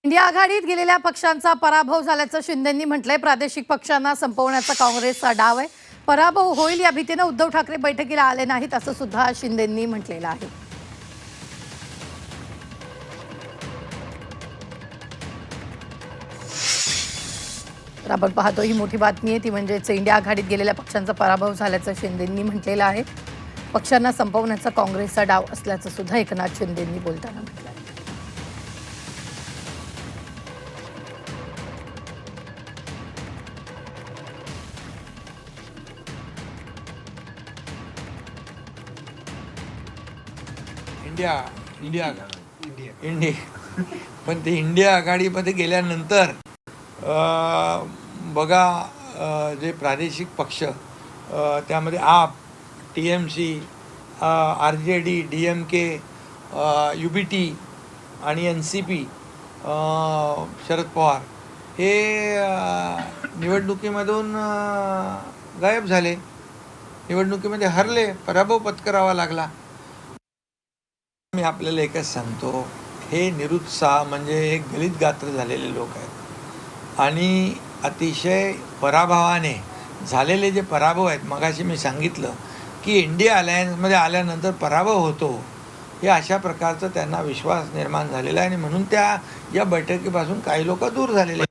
India आघाडीत गेलेल्या पक्षांचा पराभव झाल्याचं शिंदेंनी म्हटलंय. प्रादेशिक पक्षांना संपवण्याचा काँग्रेसचा डाव आहे. पराभव होईल या भीतीने उद्धव ठाकरे बैठकीला आले नाहीत असं सुद्धा शिंदेंनी म्हटलेलं आहे. तर आपण पाहतो ही मोठी बातमी आहे, ती म्हणजेच इंडिया आघाडीत गेलेल्या पक्षांचा पराभव झाल्याचं शिंदेंनी म्हटलेलं आहे. पक्षांना संपवण्याचा काँग्रेसचा डाव असल्याचं सुद्धा एकनाथ शिंदेंनी बोलताना म्हटलं आहे. इंडिया इंडिया इंडिया पण ते इंडिया आघाडीमध्ये गेल्यानंतर बघा, जे प्रादेशिक पक्ष त्यामध्ये आप, TMC, RJD, DMK, UBT आणि NCP, शरद पवार हे निवडणुकीमधून गायब झाले, निवडणुकीमध्ये हरले, पराभव पत्करावा लागला. मी आपल्याला एकच सांगतो, हे निरुत्साह म्हणजे एक गलित गात्र झालेले लोक आहेत आणि अतिशय पराभवाने झालेले जे पराभव आहेत. मगाशी मी सांगितलं की इंडिया अलायन्समध्ये आल्यानंतर पराभव होतो, हे अशा प्रकारचं त्यांना विश्वास निर्माण झालेला आहे आणि म्हणून त्या या बैठकीपासून काही लोक दूर झालेले आहेत.